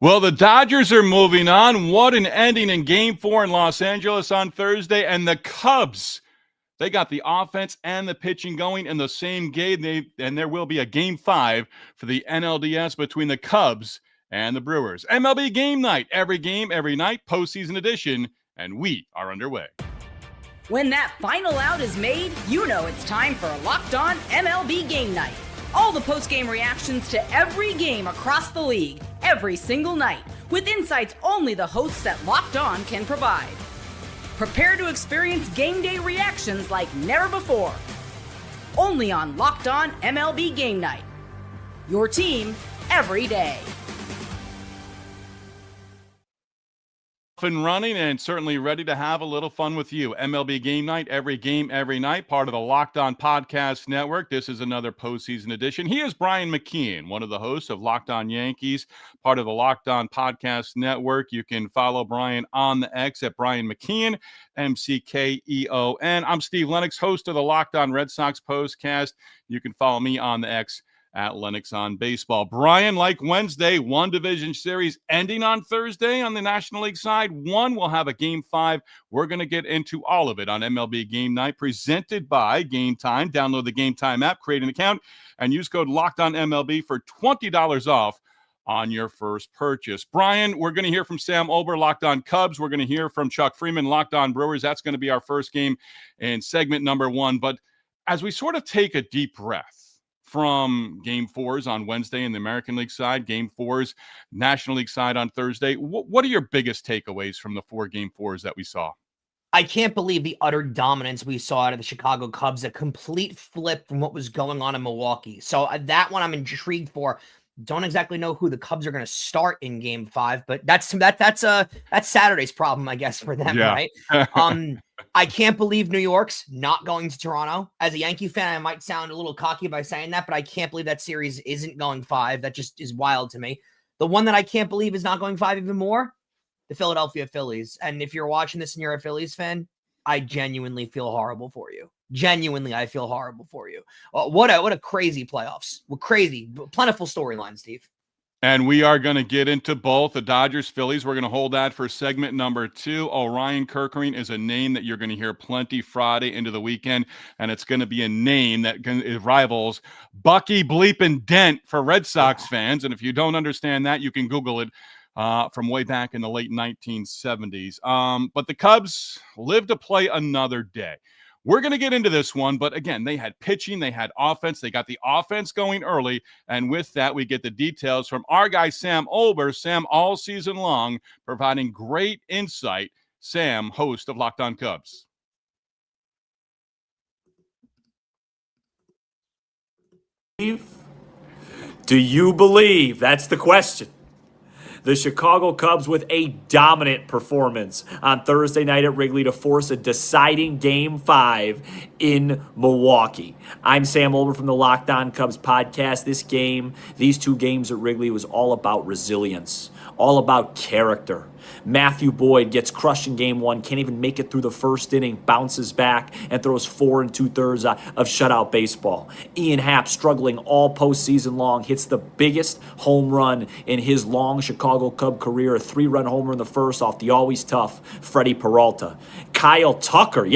Well, the Dodgers are moving on. What an ending in Game 4 in Los Angeles on Thursday. And the Cubs, they got the offense and the pitching going in the same game. And there will be a Game 5 for the NLDS between the Cubs and the Brewers. MLB Game Night, every game, every night, postseason edition, and we are underway. When that final out is made, you know it's time for Locked On MLB Game Night. All the post-game reactions to every game across the league, every single night, with insights only the hosts at Locked On can provide. Prepare to experience game day reactions like never before. Only on Locked On MLB Game Night. Your team every day. And running and certainly ready to have a little fun with you. MLB Game Night, every game, every night, part of the Locked On Podcast Network. This is another postseason edition. He is Brian McKeon, one of the hosts of Locked On Yankees, part of the Locked On Podcast Network. You can follow Brian on the X at Brian McKeon, McKeon. I'm Steve Lenox, host of the Locked On Red Sox Postcast. You can follow me on the X at Lennox on Baseball. Brian, like Wednesday, one division series ending on Thursday on the National League side. One will have a Game 5. We're going to get into all of it on MLB Game Night, presented by Game Time. Download the Game Time app, create an account, and use code LOCKEDONMLB for $20 off on your first purchase. Brian, we're going to hear from Sam Olber, Locked On Cubs. We're going to hear from Chuck Freeman, Locked On Brewers. That's going to be our first game in segment number 1. But as we sort of take a deep breath from Game 4s on Wednesday in the American League side, Game 4s National League side on Thursday, what are your biggest takeaways from the 4 Game 4s that we saw? I can't believe the utter dominance we saw out of the Chicago Cubs, a complete flip from what was going on in Milwaukee. So that one I'm intrigued for. Don't exactly know who the Cubs are going to start in Game 5, but that's Saturday's problem, I guess, for them, Yeah. Right? I can't believe New York's not going to Toronto. As a Yankee fan, I might sound a little cocky by saying that, but I can't believe that series isn't going 5. That just is wild to me. The one that I can't believe is not going 5 even more, the Philadelphia Phillies. And if you're watching this and you're a Phillies fan, I genuinely feel horrible for you. Genuinely, I feel horrible for you. What a crazy playoffs. What crazy, plentiful storyline, Steve. And we are going to get into both the Dodgers, Phillies. We're going to hold that for segment number 2. Oriol Kerkering is a name that you're going to hear plenty Friday into the weekend, and it's going to be a name that rivals Bucky Bleepin' Dent for Red Sox fans. And if you don't understand that, you can Google it from way back in the late 1970s. But the Cubs live to play another day. We're going to get into this one, but again, they had pitching, they had offense, they got the offense going early, and with that, we get the details from our guy, Sam Olber. Sam, all season long, providing great insight. Sam, host of Locked On Cubs. Do you believe? That's the question. The Chicago Cubs with a dominant performance on Thursday night at Wrigley to force a deciding Game 5 in Milwaukee. I'm Sam Olber from the Locked On Cubs podcast. These 2 games at Wrigley was all about resilience, all about character. Matthew Boyd gets crushed in Game 1, can't even make it through the first inning, bounces back, and throws 4 2/3 of shutout baseball. Ian Happ, struggling all postseason long, hits the biggest home run in his long Chicago Cub career, a 3-run homer in the first off the always tough Freddie Peralta. Kyle Tucker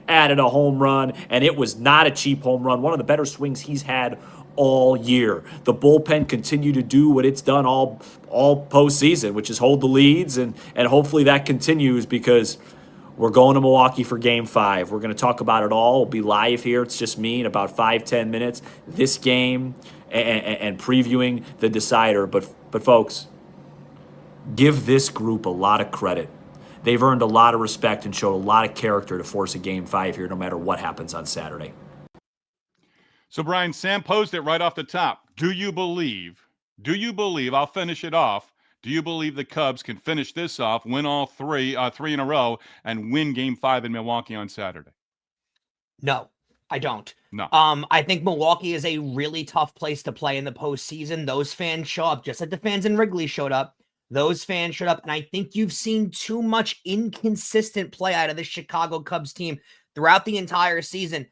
added a home run, and it was not a cheap home run, one of the better swings he's had all year. The bullpen continued to do what it's done all postseason, which is hold the leads, and hopefully that continues because we're going to Milwaukee for Game 5. We're going to talk about it all. We'll be live here. It's just me in about 5-10 minutes. This game and previewing the decider. But folks, give this group a lot of credit. They've earned a lot of respect and showed a lot of character to force a Game 5 here no matter what happens on Saturday. So, Brian, Sam posed it right off the top. Do you believe, I'll finish it off, do you believe the Cubs can finish this off, win all three in a row, and win Game 5 in Milwaukee on Saturday? No, I don't. No. I think Milwaukee is a really tough place to play in the postseason. Those fans show up, just like the fans in Wrigley showed up. Those fans showed up, and I think you've seen too much inconsistent play out of the Chicago Cubs team throughout the entire season.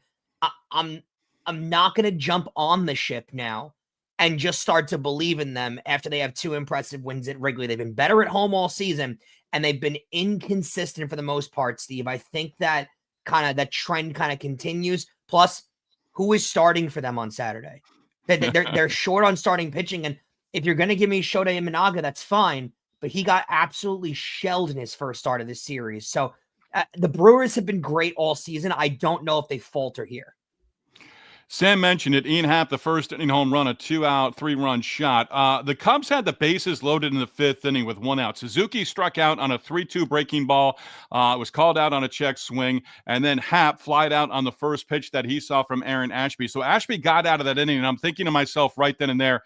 I'm not going to jump on the ship now and just start to believe in them after they have 2 impressive wins at Wrigley. They've been better at home all season, and they've been inconsistent for the most part, Steve. I think that trend kind of continues. Plus, who is starting for them on Saturday? They're short on starting pitching, and if you're going to give me Shota Imanaga, that's fine, but he got absolutely shelled in his first start of this series. So the Brewers have been great all season. I don't know if they falter here. Sam mentioned it. Ian Happ, the first inning home run, a 2-out, 3-run shot. The Cubs had the bases loaded in the 5th inning with 1 out. Suzuki struck out on a 3-2 breaking ball. It was called out on a check swing. And then Happ flied out on the first pitch that he saw from Aaron Ashby. So Ashby got out of that inning, and I'm thinking to myself right then and there,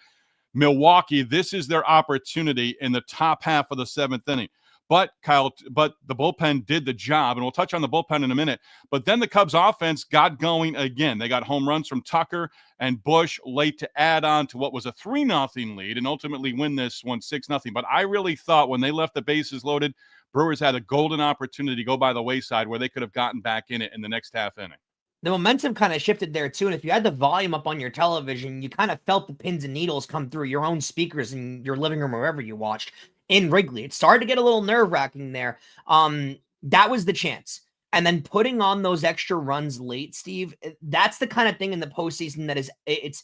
Milwaukee, this is their opportunity in the top half of the 7th inning. But the bullpen did the job, and we'll touch on the bullpen in a minute. But then the Cubs offense got going again. They got home runs from Tucker and Bush late to add on to what was a 3-0 lead and ultimately win this one 6-0. But I really thought when they left the bases loaded, Brewers had a golden opportunity to go by the wayside where they could have gotten back in it in the next half inning. The momentum kind of shifted there too. And if you had the volume up on your television, you kind of felt the pins and needles come through your own speakers in your living room or wherever you watched in Wrigley. It started to get a little nerve-wracking there. That was the chance. And then putting on those extra runs late, Steve, that's the kind of thing in the postseason that it's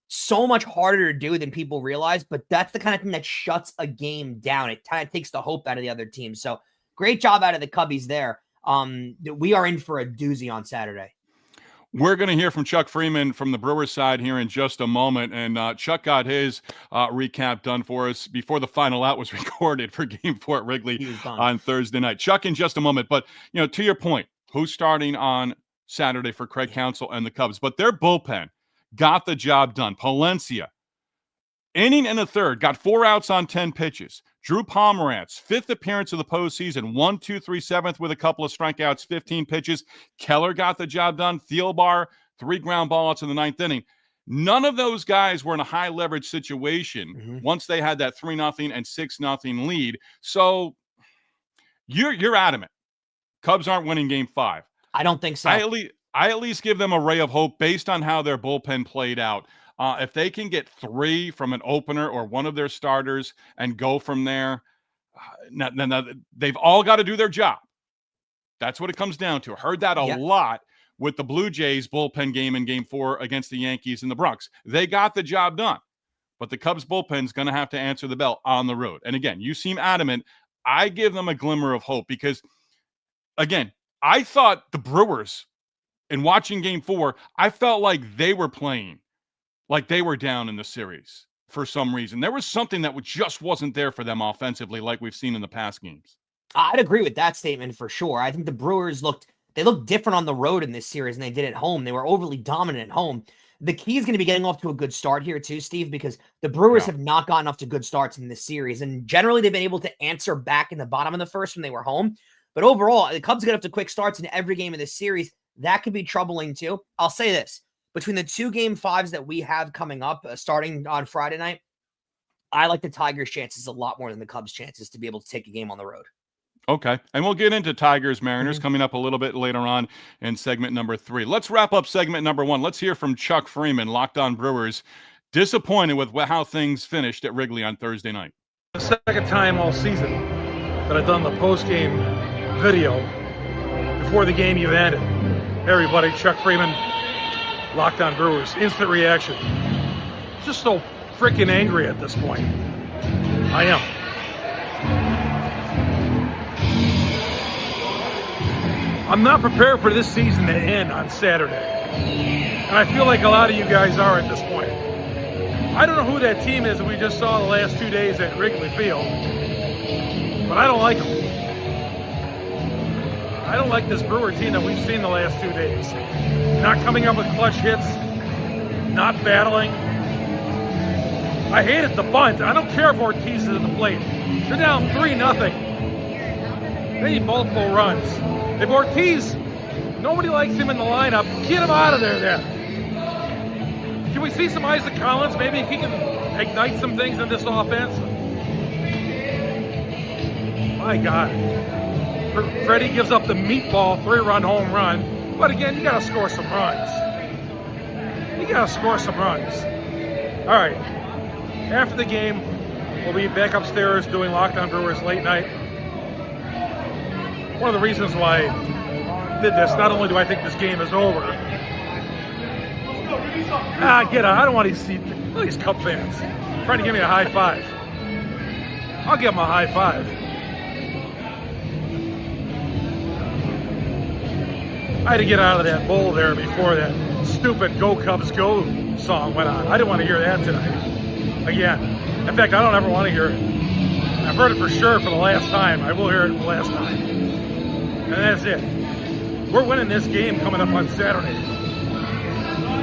so much harder to do than people realize, but that's the kind of thing that shuts a game down. It kind of takes the hope out of the other team. So great job out of the Cubbies there. We are in for a doozy on Saturday. We're going to hear from Chuck Freeman from the Brewers side here in just a moment. And Chuck got his recap done for us before the final out was recorded for Game 4 at Wrigley on Thursday night. Chuck in just a moment. But, to your point, who's starting on Saturday for Craig Counsell and the Cubs? But their bullpen got the job done. Palencia, inning and a third, got 4 outs on 10 pitches. Drew Pomerantz, 5th appearance of the postseason, 1-2-3 7th with a couple of strikeouts, 15 pitches. Keller got the job done. Thielbar, 3 ground ball outs in the 9th inning. None of those guys were in a high leverage situation once they had that 3-0 and 6-0 lead. So you're adamant Cubs aren't winning Game 5. I don't think so. I at least give them a ray of hope based on how their bullpen played out. If they can get 3 from an opener or one of their starters and go from there, they've all got to do their job. That's what it comes down to. Heard that a lot with the Blue Jays bullpen game in Game 4 against the Yankees and the Bronx. They got the job done, but the Cubs bullpen's going to have to answer the bell on the road. And again, you seem adamant. I give them a glimmer of hope because, again, I thought the Brewers, in watching Game 4, I felt like they were playing like they were down in the series for some reason. There was something that just wasn't there for them offensively like we've seen in the past games. I'd agree with that statement for sure. I think the Brewers looked different on the road in this series than they did at home. They were overly dominant at home. The key is going to be getting off to a good start here too, Steve, because the Brewers have not gotten off to good starts in this series. And generally they've been able to answer back in the bottom of the first when they were home. But overall, the Cubs get up to quick starts in every game of this series. That could be troubling too. I'll say this. Between the 2 Game 5s that we have coming up, starting on Friday night, I like the Tigers' chances a lot more than the Cubs' chances to be able to take a game on the road. Okay, and we'll get into Tigers-Mariners coming up a little bit later on in segment number 3. Let's wrap up segment number 1. Let's hear from Chuck Freeman, Locked On Brewers, disappointed with how things finished at Wrigley on Thursday night. The second time all season that I've done the post-game video before the game even ended. Hey everybody, Chuck Freeman, Locked On Brewers, instant reaction. Just so freaking angry at this point. I am. I'm not prepared for this season to end on Saturday. And I feel like a lot of you guys are at this point. I don't know who that team is that we just saw the last 2 days at Wrigley Field, but I don't like them. I don't like this Brewer team that we've seen the last 2 days. Not coming up with clutch hits, not battling. I hated the bunt. I don't care if Ortiz is at the plate. They're down 3-0. They need multiple runs. If Ortiz, nobody likes him in the lineup, get him out of there then. Can we see some Isaac Collins? Maybe he can ignite some things in this offense. My God. Freddie gives up the meatball 3-run home run. But again, you got to score some runs. You got to score some runs. All right. After the game, we'll be back upstairs doing Locked On Brewers late night. One of the reasons why I did this, not only do I think this game is over. Get out. I don't want to see all these Cub fans trying to give me a high five. I'll give them a high five. I had to get out of that bowl there before that stupid Go Cubs Go song went on. I didn't want to hear that tonight. Again. In fact, I don't ever want to hear it. I've heard it for sure for the last time. I will hear it for the last time. And that's it. We're winning this game coming up on Saturday.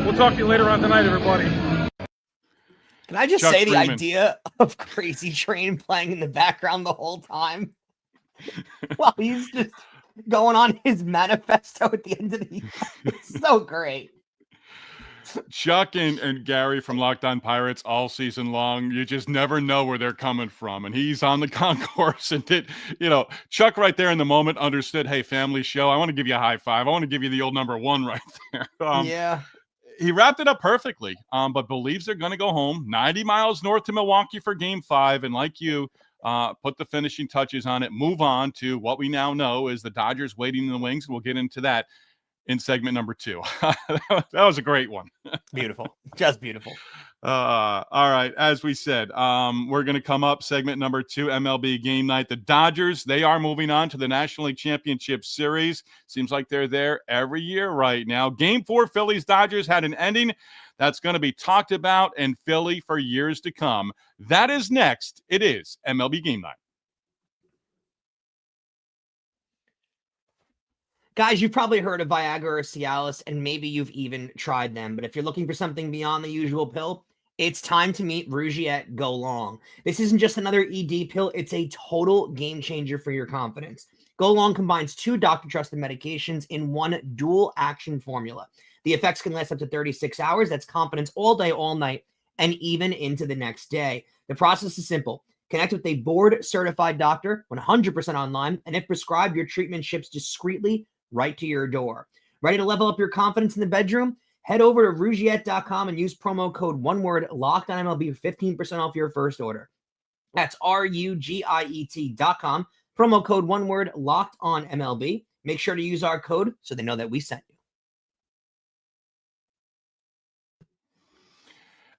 We'll talk to you later on tonight, everybody. Can I just Chuck say Freeman. the idea of Crazy Train playing in the background the whole time while he's just going on his manifesto at the end of the year? It's so great. Chuck and Gary from Locked On Pirates all season long. You just never know where they're coming from. And he's on the concourse and Chuck right there in the moment understood, hey, family show, I want to give you a high five. I want to give you the old number one right there. Yeah. He wrapped it up perfectly, but believes they're going to go home 90 miles north to Milwaukee for game 5. And like you, put the finishing touches on it, move on to what we now know is the Dodgers waiting in the wings. We'll get into that in segment number 2. That was a great one. Beautiful. Just beautiful. All right. As we said, we're going to come up segment number 2, MLB Game Night. The Dodgers, they are moving on to the National League Championship Series. Seems like they're there every year right now. Game 4, Phillies-Dodgers had an ending that's going to be talked about in Philly for years to come. That is next. It is MLB Game Night. Guys, you've probably heard of Viagra or Cialis, and maybe you've even tried them. But if you're looking for something beyond the usual pill, it's time to meet Rougiette Go Long. This isn't just another ED pill. It's a total game changer for your confidence. Go Long combines 2 doctor-trusted medications in one dual-action formula. The effects can last up to 36 hours. That's confidence all day, all night, and even into the next day. The process is simple. Connect with a board-certified doctor, 100% online, and if prescribed, your treatment ships discreetly right to your door. Ready to level up your confidence in the bedroom? Head over to Rougiette.com and use promo code ONEWORD for 15% off your first order. That's RUGIET.com. Promo code ONEWORD Make sure to use our code so they know that we sent you.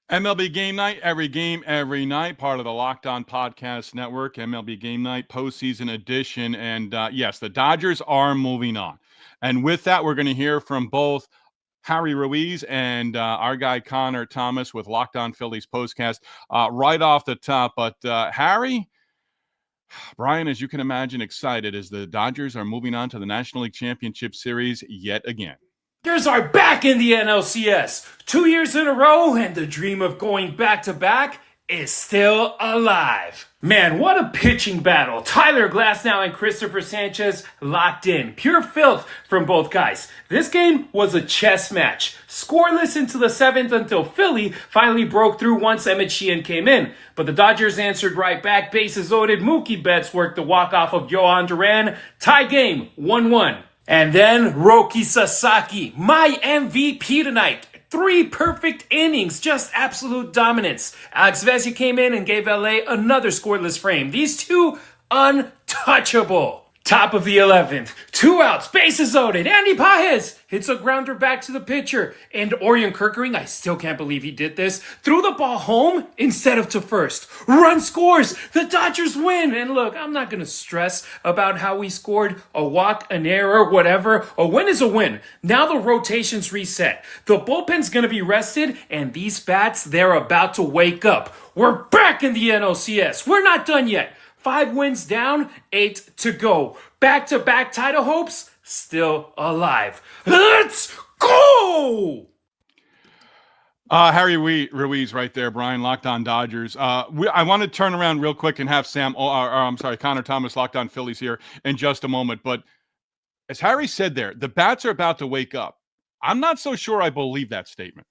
MLB Game Night, every game, every night, part of the Locked On Podcast Network, MLB Game Night, postseason edition. And yes, the Dodgers are moving on. And with that, we're going to hear from both Harry Ruiz and our guy Connor Thomas with Locked On Phillies postcast right off the top. But Harry, Brian, as you can imagine, excited as the Dodgers are moving on to the National League Championship Series yet again. Dodgers are back in the NLCS 2 years in a row, and the dream of going back-to-back is still alive. Man, what a pitching battle. Tyler Glasnow and Christopher Sanchez locked in. Pure filth from both guys. This game was a chess match. Scoreless into the 7th until Philly finally broke through once Emmett Sheehan came in. But the Dodgers answered right back. Bases loaded. Mookie Betts worked the walk-off of Yohan Duran. Tie game, 1-1. And then Roki Sasaki, my MVP tonight. 3 perfect innings, just absolute dominance. Alex Vesia came in and gave LA another scoreless frame. These two, untouchable. Top of the 11th, 2 outs, bases loaded. Andy Paez hits a grounder back to the pitcher. And Oriol Kerkering, I still can't believe he did this, threw the ball home instead of to first. Run scores, the Dodgers win. And look, I'm not going to stress about how we scored a walk, an error, whatever. A win is a win. Now the rotation's reset. The bullpen's going to be rested, and these bats, they're about to wake up. We're back in the NLCS. We're not done yet. 5 wins down, 8 to go. Back-to-back title hopes, still alive. Let's go! Harry Ruiz right there, Brian, Locked On Dodgers. I want to turn around real quick and have Connor Thomas, Locked On Phillies here in just a moment. But as Harry said there, the bats are about to wake up. I'm not so sure I believe that statement.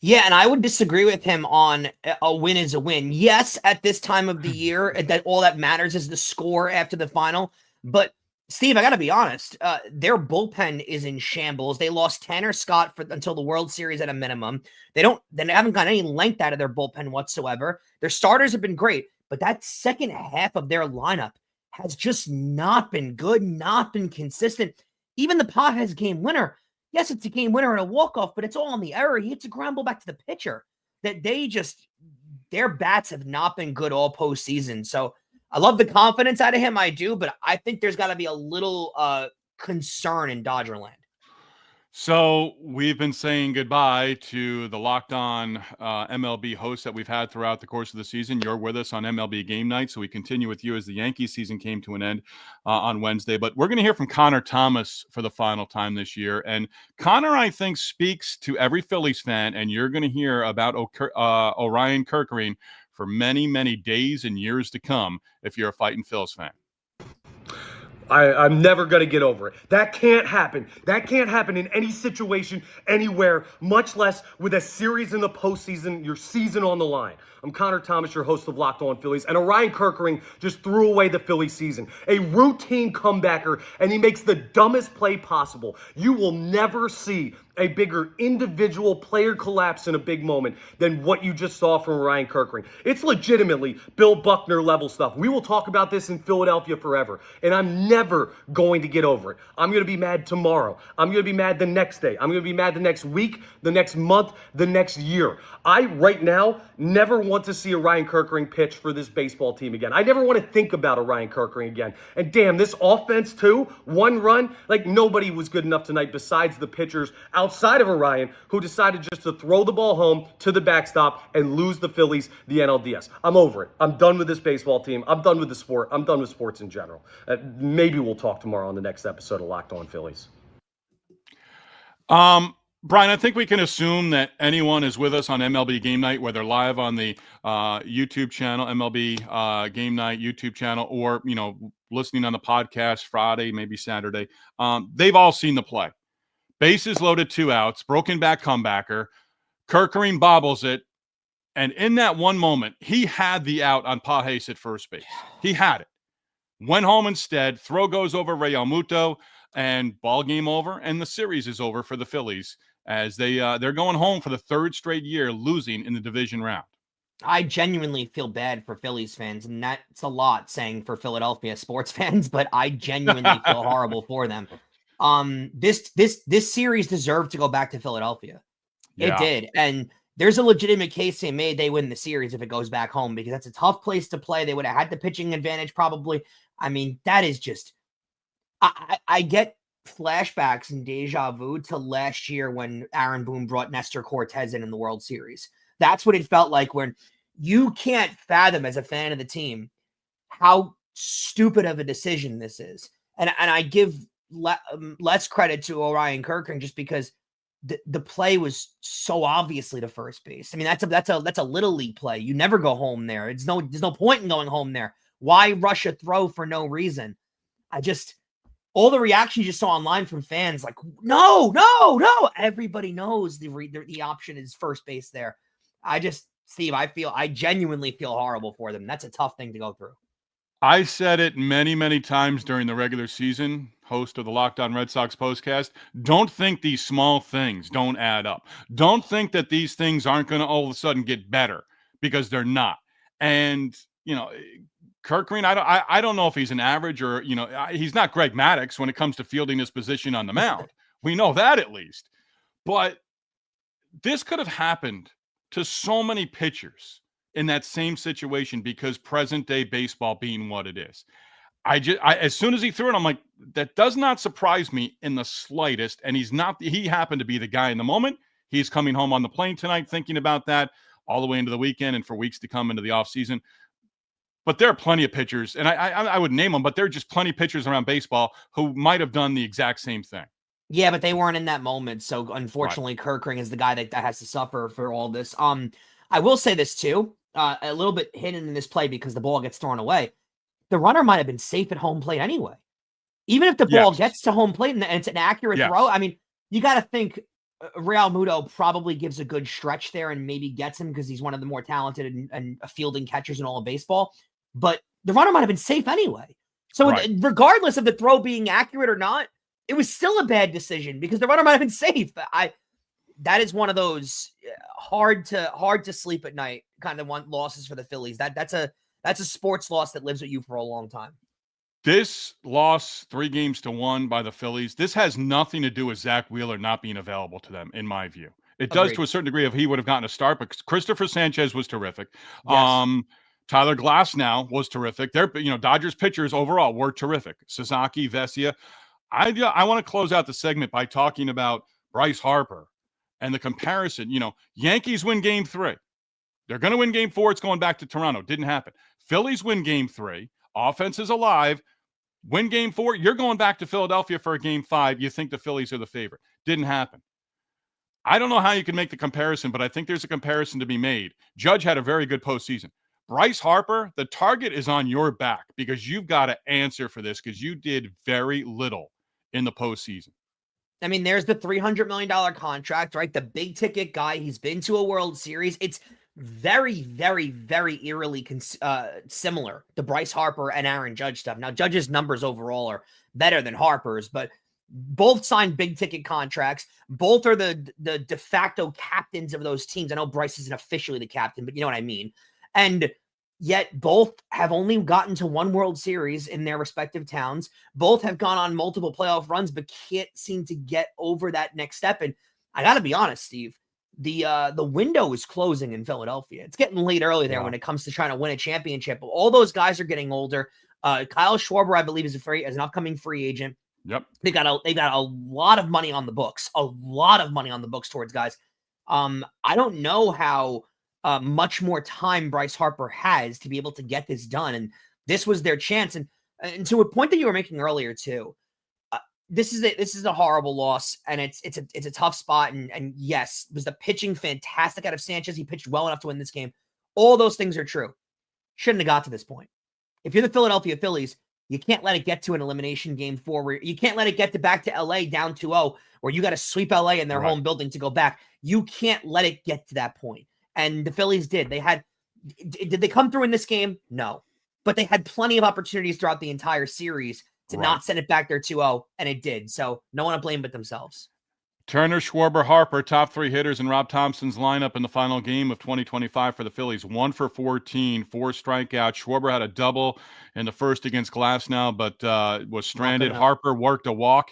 Yeah, and I would disagree with him on a win is a win. Yes, at this time of the year, that all that matters is the score after the final. But Steve, I got to be honest. Their bullpen is in shambles. They lost Tanner Scott until the World Series at a minimum. They haven't got any length out of their bullpen whatsoever. Their starters have been great, but that second half of their lineup has just not been good, not been consistent. Even the Pages game winner, yes, it's a game winner and a walk-off, but it's all on the error. He hits a ground ball back to the pitcher. Their bats have not been good all postseason. So I love the confidence out of him. I do, but I think there's got to be a little concern in Dodgerland. So we've been saying goodbye to the Locked On MLB hosts that we've had throughout the course of the season. You're with us on MLB Game Night, so we continue with you as the Yankees season came to an end on Wednesday. But we're going to hear from Connor Thomas for the final time this year. And Connor, I think, speaks to every Phillies fan, and you're going to hear about Oriol Kerkering for many, many days and years to come if you're a fighting Phillies fan. I'm never going to get over it. That can't happen. That can't happen in any situation, anywhere, much less with a series in the postseason, your season on the line. I'm Connor Thomas, your host of Locked On Phillies, and Oriol Kerkering just threw away the Phillies season. A routine comebacker, and he makes the dumbest play possible. You will never see a bigger individual player collapse in a big moment than what you just saw from Oriol Kerkering. It's legitimately Bill Buckner level stuff. We will talk about this in Philadelphia forever, and I'm never going to get over it. I'm going to be mad tomorrow. I'm going to be mad the next day. I'm going to be mad the next week, the next month, the next year. I, right now, never want to see Oriol Kerkering pitch for this baseball team again. I never want to think about Oriol Kerkering again. And damn, this offense too, one run, like nobody was good enough tonight besides the pitchers outside of Orion, who decided just to throw the ball home to the backstop and lose the Phillies, the NLDS. I'm over it. I'm done with this baseball team. I'm done with the sport. I'm done with sports in general. Maybe we'll talk tomorrow on the next episode of Locked On Phillies. Brian, I think we can assume that anyone is with us on MLB Game Night, whether live on the YouTube channel, MLB Game Night YouTube channel, or, listening on the podcast Friday, maybe Saturday. They've all seen the play. Bases loaded, 2 outs, broken back comebacker. Kerkering bobbles it. And in that one moment, he had the out on Pages at first base. He had it. Went home instead. Throw goes over Real Muto, and ball game over. And the series is over for the Phillies as they're going home for the 3rd straight year, losing in the division round. I genuinely feel bad for Phillies fans, and that's a lot saying for Philadelphia sports fans, but I genuinely feel horrible for them. This series deserved to go back to Philadelphia. Yeah. It did. And there's a legitimate case they win the series if it goes back home, because that's a tough place to play. They would have had the pitching advantage probably. I mean, that is just, I get flashbacks and deja vu to last year when Aaron Boone brought Nestor Cortez in the World Series. That's what it felt like, when you can't fathom as a fan of the team how stupid of a decision this is. And I give less credit to Oriol Kerkering just because the play was so obviously to first base. I mean, that's a little league play. You never go home there. There's no point in going home there. Why rush a throw for no reason? All the reactions you saw online from fans, like, no. Everybody knows the option is first base there. Steve, I genuinely feel horrible for them. That's a tough thing to go through. I said it many, many times during the regular season, host of the Locked On Red Sox postcast. Don't think these small things don't add up. Don't think that these things aren't going to all of a sudden get better, because they're not. And, Kerkering, I don't know if he's an average or, he's not Greg Maddux when it comes to fielding his position on the mound. We know that at least. But this could have happened to so many pitchers in that same situation, because present day baseball being what it is. As soon as he threw it, I'm like, that does not surprise me in the slightest. And he happened to be the guy in the moment. He's coming home on the plane tonight thinking about that all the way into the weekend and for weeks to come into the offseason. But there are plenty of pitchers, and I would name them, but there are just plenty of pitchers around baseball who might have done the exact same thing. Yeah, but they weren't in that moment. So unfortunately, right. Kerkering is the guy that has to suffer for all this. I will say this too, a little bit hidden in this play because the ball gets thrown away. The runner might have been safe at home plate anyway. Even if the ball gets to home plate and it's an accurate throw, I mean, you got to think Real Muto probably gives a good stretch there and maybe gets him because he's one of the more talented and fielding catchers in all of baseball. But the runner might have been safe anyway. So Right. regardless of the throw being accurate or not, it was still a bad decision because the runner might have been safe. That is one of those hard to sleep at night kind of losses for the Phillies. That's a sports loss that lives with you for a long time. This loss 3-1 by the Phillies, this has nothing to do with Zach Wheeler not being available to them, in my view. It does Agreed. to a certain degree if he would have gotten a start, but Christopher Sanchez was terrific. Yes. Tyler Glasnow was terrific. Dodgers pitchers overall were terrific. Sasaki, Vesia. I want to close out the segment by talking about Bryce Harper and the comparison. Yankees win game 3. They're going to win game 4. It's going back to Toronto. Didn't happen. Phillies win game 3. Offense is alive. Win game 4. You're going back to Philadelphia for a game 5. You think the Phillies are the favorite. Didn't happen. I don't know how you can make the comparison, but I think there's a comparison to be made. Judge had a very good postseason. Bryce Harper, the target is on your back because you've got to answer for this because you did very little in the postseason. I mean, there's the $300 million contract, right? The big ticket guy. He's been to a World Series. It's very, very, very eerily similar to Bryce Harper and Aaron Judge stuff. Now, Judge's numbers overall are better than Harper's, but both signed big ticket contracts. Both are the de facto captains of those teams. I know Bryce isn't officially the captain, but you know what I mean. And yet both have only gotten to one World Series in their respective towns. Both have gone on multiple playoff runs, but can't seem to get over that next step. And I got to be honest, Steve, the window is closing in Philadelphia. It's getting late early there when it comes to trying to win a championship. All those guys are getting older. Kyle Schwarber, I believe, is an upcoming free agent. Yep. They got a lot of money on the books. A lot of money on the books towards guys. I don't know how much more time Bryce Harper has to be able to get this done. And this was their chance. And to a point that you were making earlier too, this is a horrible loss, and it's a tough spot. And yes, was the pitching fantastic out of Sanchez? He pitched well enough to win this game. All those things are true. Shouldn't have got to this point. If you're the Philadelphia Phillies, you can't let it get to an elimination game 4 where you can't let it get back to LA down 2-0 where you got to sweep LA in their home building to go back. You can't let it get to that point. And the Phillies did. Did they come through in this game? No. But they had plenty of opportunities throughout the entire series to not send it back there 2-0, and it did. So no one to blame but themselves. Turner, Schwarber, Harper, top 3 hitters in Rob Thompson's lineup in the final game of 2025 for the Phillies. 1 for 14, 4 strikeouts. Schwarber had a double in the first against Glasnow, but was stranded. Harper worked a walk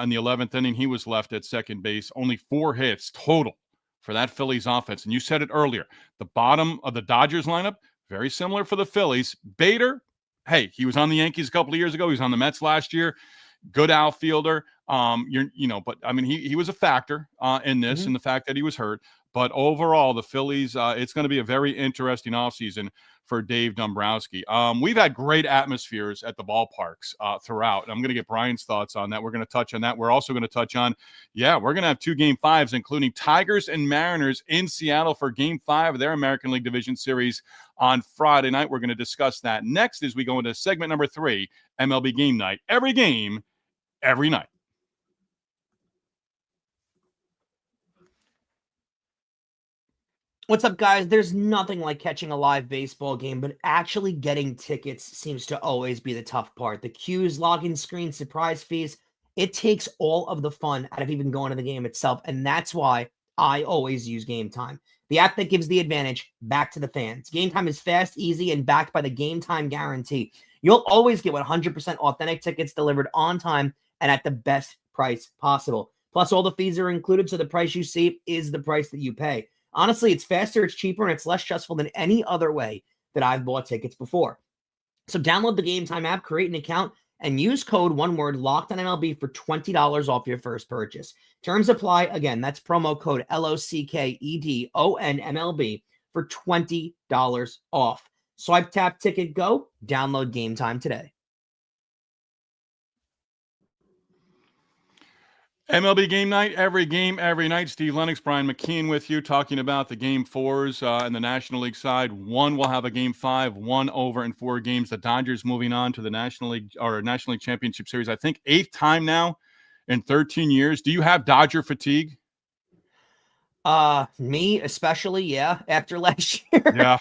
in the 11th inning. He was left at second base. Only 4 hits total for that Phillies offense. And you said it earlier, the bottom of the Dodgers lineup, very similar for the Phillies. Bader, hey, he was on the Yankees a couple of years ago. He was on the Mets last year. Good outfielder. But I mean, he was a factor in this and the fact that he was hurt. But overall, the Phillies, it's going to be a very interesting offseason for Dave Dombrowski. We've had great atmospheres at the ballparks throughout. And I'm going to get Brian's thoughts on that. We're going to touch on that. We're also going to touch on, we're going to have 2 game 5s, including Tigers and Mariners in Seattle for game 5 of their American League Division Series on Friday night. We're going to discuss that next as we go into segment number 3, MLB Game Night. Every game, every night. What's up, guys? There's nothing like catching a live baseball game, but actually getting tickets seems to always be the tough part. The queues, login screens, surprise fees, it takes all of the fun out of even going to the game itself, and that's why I always use Game Time, the app that gives the advantage back to the fans. Game Time is fast, easy, and backed by the Game Time guarantee. You'll always get 100% authentic tickets delivered on time and at the best price possible. Plus, all the fees are included, so the price you see is the price that you pay. Honestly, it's faster, it's cheaper, and it's less stressful than any other way that I've bought tickets before. So download the Game Time app, create an account, and use code LOCKEDONMLB for $20 off your first purchase. Terms apply. Again, that's promo code LOCKEDONMLB for $20 off. Swipe, tap, ticket, go. Download Game Time today. MLB Game Night, every game, every night. Steve Lenox, Brian McKeon with you, talking about the Game 4s in the National League side. 1 will have a Game 5, 1 over in 4 games. The Dodgers moving on to the National League Championship Series, I think 8th time now in 13 years. Do you have Dodger fatigue? Me especially, yeah, after last year. Yeah.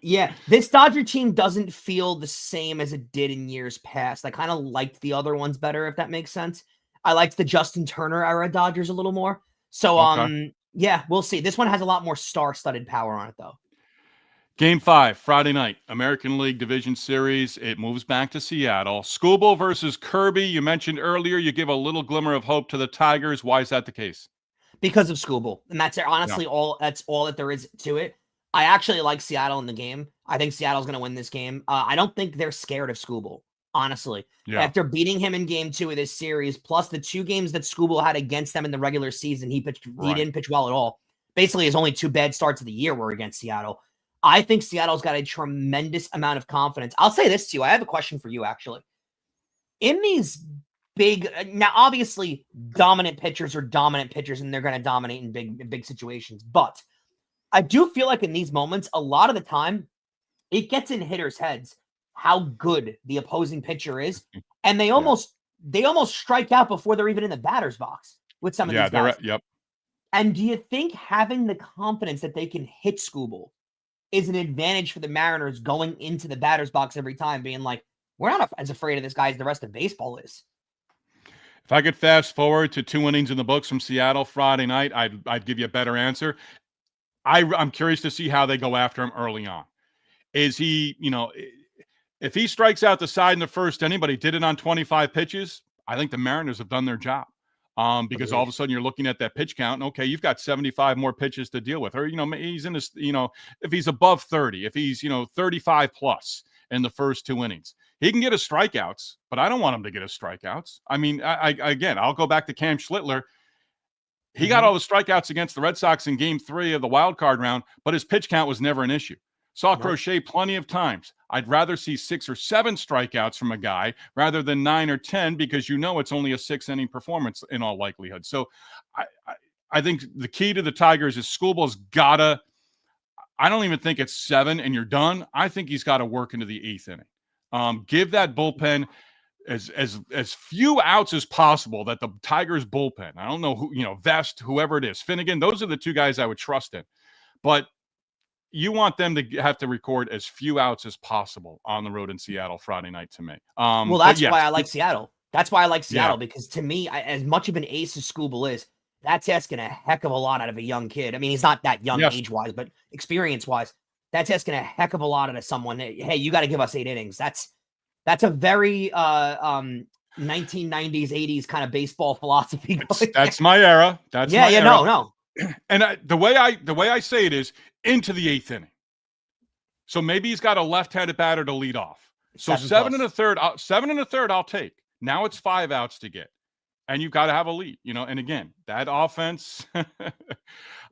Yeah, this Dodger team doesn't feel the same as it did in years past. I kind of liked the other ones better, if that makes sense. I liked the Justin Turner era Dodgers a little more. So, Okay. yeah, we'll see. This one has a lot more star-studded power on it, though. Game 5, Friday night, American League Division Series. It moves back to Seattle. Skubal versus Kirby. You mentioned earlier you give a little glimmer of hope to the Tigers. Why is that the case? Because of Skubal, and that's honestly all. That's all that there is to it. I actually like Seattle in the game. I think Seattle's going to win this game. I don't think they're scared of Skubal, honestly. Yeah. After beating him in game 2 of this series, plus the 2 games that Skubal had against them in the regular season, he didn't pitch well at all. Basically, his only 2 bad starts of the year were against Seattle. I think Seattle's got a tremendous amount of confidence. I'll say this to you. I have a question for you, actually. In these big, now obviously dominant pitchers are dominant pitchers and they're going to dominate in big situations. But I do feel like in these moments, a lot of the time, it gets in hitters' heads how good the opposing pitcher is. And they almost strike out before they're even in the batter's box with some of these guys. Yep. And do you think having the confidence that they can hit Skubal is an advantage for the Mariners going into the batter's box every time, being like, we're not as afraid of this guy as the rest of baseball is? If I could fast forward to 2 innings in the books from Seattle Friday night, I'd give you a better answer. I'm curious to see how they go after him early on. Is he, if he strikes out the side in the first inning, but he did it on 25 pitches, I think the Mariners have done their job. Because all of a sudden you're looking at that pitch count and okay, you've got 75 more pitches to deal with. Or, he's in this, if he's above 30, if he's, 35 plus in the first 2 innings, he can get his strikeouts, but I don't want him to get his strikeouts. I mean, again, I'll go back to Cam Schlittler. He got all the strikeouts against the Red Sox in game 3 of the wild card round, but his pitch count was never an issue. Saw Crochet plenty of times. I'd rather see 6 or 7 strikeouts from a guy rather than 9 or 10 because it's only a 6-inning performance in all likelihood. So I think the key to the Tigers is Skubal's gotta. I don't even think it's 7 and you're done. I think he's got to work into the 8th inning. Give that bullpen as few outs as possible. That the Tigers bullpen. I don't know who Vest, whoever it is, Finnegan. Those are the 2 guys I would trust in, but. You want them to have to record as few outs as possible on the road in Seattle Friday night to me. Well, that's why I like Seattle. That's why I like Seattle because to me, as much of an ace as Skubal is, that's asking a heck of a lot out of a young kid. I mean, he's not that young age-wise, but experience-wise, that's asking a heck of a lot out of someone. Hey, you got to give us 8 innings. That's a very 1990s, 80s kind of baseball philosophy. That's my era. That's my era. No. And the way I say it is into the 8th inning. So maybe he's got a left-handed batter to lead off. So 7 1/3 I'll take. Now it's 5 outs to get. And you've got to have a lead, and again, that offense,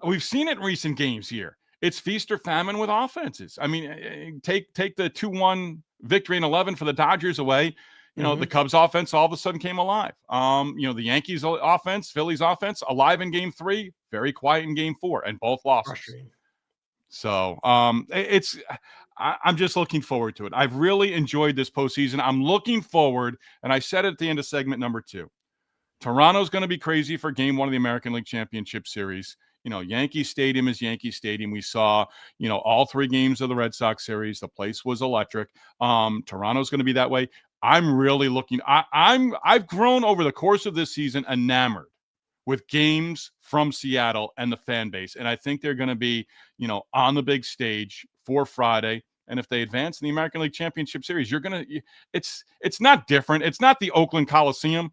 we've seen it in recent games here. It's feast or famine with offenses. I mean, take the 2-1 victory in 11 for the Dodgers away. The Cubs offense all of a sudden came alive. The Yankees offense, Phillies offense, alive in game 3, very quiet in game 4, and both losses. So I'm just looking forward to it. I've really enjoyed this postseason. I'm looking forward, and I said it at the end of segment number 2. Toronto's going to be crazy for game 1 of the American League Championship Series. Yankee Stadium is Yankee Stadium. We saw, all 3 games of the Red Sox series. The place was electric. Toronto's going to be that way. I'm really looking. I've grown over the course of this season enamored with games from Seattle and the fan base, and I think they're going to be, on the big stage for Friday. And if they advance in the American League Championship Series, you're gonna. It's not different. It's not the Oakland Coliseum,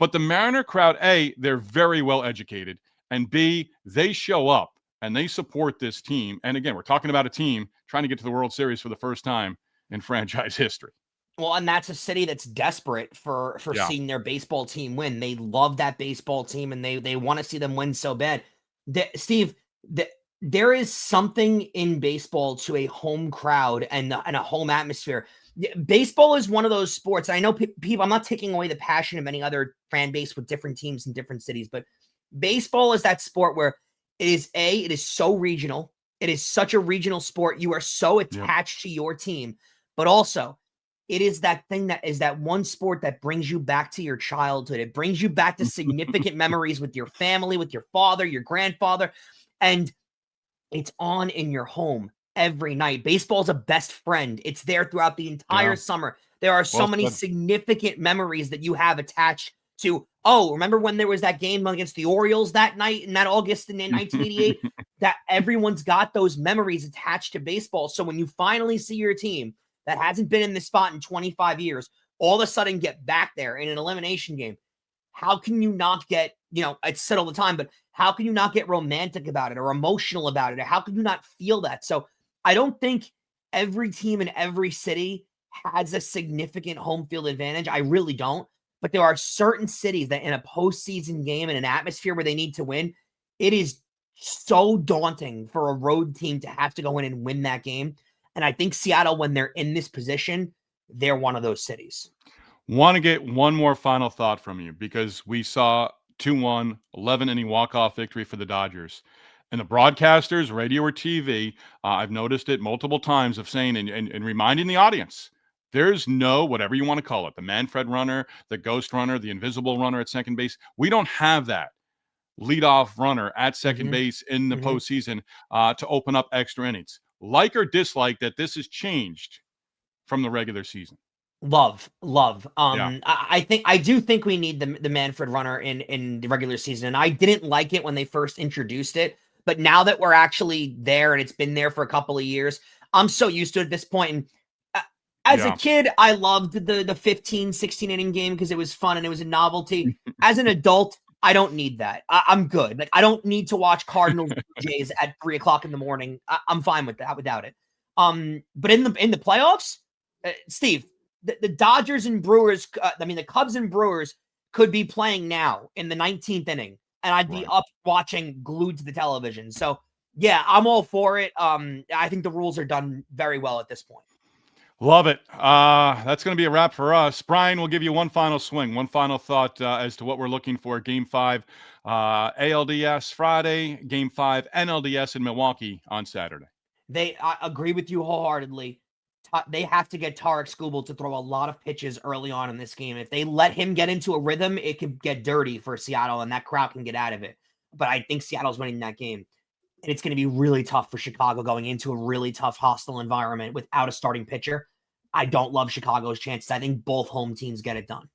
but the Mariner crowd. A, they're very well educated, and B, they show up and they support this team. And again, we're talking about a team trying to get to the World Series for the first time in franchise history. Well, and that's a city that's desperate for seeing their baseball team win. They love that baseball team, and they want to see them win so bad. Steve, there is something in baseball to a home crowd and a home atmosphere. Baseball is one of those sports. I know people, I'm not taking away the passion of any other fan base with different teams in different cities, but baseball is that sport where it is so regional. It is such a regional sport. You are so attached to your team, but also it is that thing that is that one sport that brings you back to your childhood. It brings you back to significant memories with your family, with your father, your grandfather, and it's on in your home every night. Baseball's a best friend. It's there throughout the entire summer. There are so many significant memories that you have attached to, remember when there was that game against the Orioles that night in that August in 1988? That everyone's got those memories attached to baseball. So when you finally see your team that hasn't been in this spot in 25 years, all of a sudden get back there in an elimination game, how can you not get, it's said all the time, but how can you not get romantic about it or emotional about it? Or how can you not feel that? So I don't think every team in every city has a significant home field advantage. I really don't. But there are certain cities that in a postseason game, in an atmosphere where they need to win, it is so daunting for a road team to have to go in and win that game. And I think Seattle, when they're in this position, they're one of those cities. Want to get one more final thought from you, because we saw 2-1, 11-inning walk-off victory for the Dodgers. And the broadcasters, radio or TV, I've noticed it multiple times of saying and reminding the audience, there's no, whatever you want to call it, the Manfred runner, the ghost runner, the invisible runner at second base. We don't have that leadoff runner at second base in the postseason to open up extra innings. Like or dislike that this has changed from the regular season? Love. I do think we need the Manfred runner in the regular season. And I didn't like it when they first introduced it. But now that we're actually there and it's been there for a couple of years, I'm so used to it at this point. And as a kid, I loved the 15, 16 inning game because it was fun and it was a novelty. As an adult, I don't need that. I'm good. Like, I don't need to watch Cardinals Jays at 3:00 in the morning. I'm fine with that without it. But in the playoffs, Steve, the Dodgers and Brewers, the Cubs and Brewers could be playing now in the 19th inning, and I'd be up watching, glued to the television. So yeah, I'm all for it. I think the rules are done very well at this point. Love it. That's going to be a wrap for us. Brian, we'll give you one final swing, one final thought as to what we're looking for. Game 5, ALDS Friday, Game 5, NLDS in Milwaukee on Saturday. I agree with you wholeheartedly. They have to get Tarek Skubal to throw a lot of pitches early on in this game. If they let him get into a rhythm, it could get dirty for Seattle, and that crowd can get out of it. But I think Seattle's winning that game. And it's going to be really tough for Chicago going into a really tough, hostile environment without a starting pitcher. I don't love Chicago's chances. I think both home teams get it done.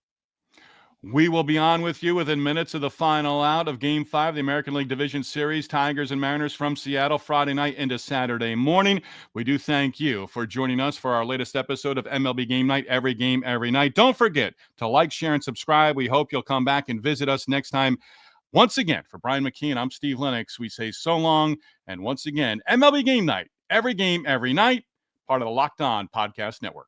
We will be on with you within minutes of the final out of Game 5, the American League Division Series, Tigers and Mariners from Seattle, Friday night into Saturday morning. We do thank you for joining us for our latest episode of MLB Game Night, every game, every night. Don't forget to like, share, and subscribe. We hope you'll come back and visit us next time. Once again, for Brian McKeon, I'm Steve Lenox. We say so long. And once again, MLB Game Night, every game, every night, part of the Locked On Podcast Network.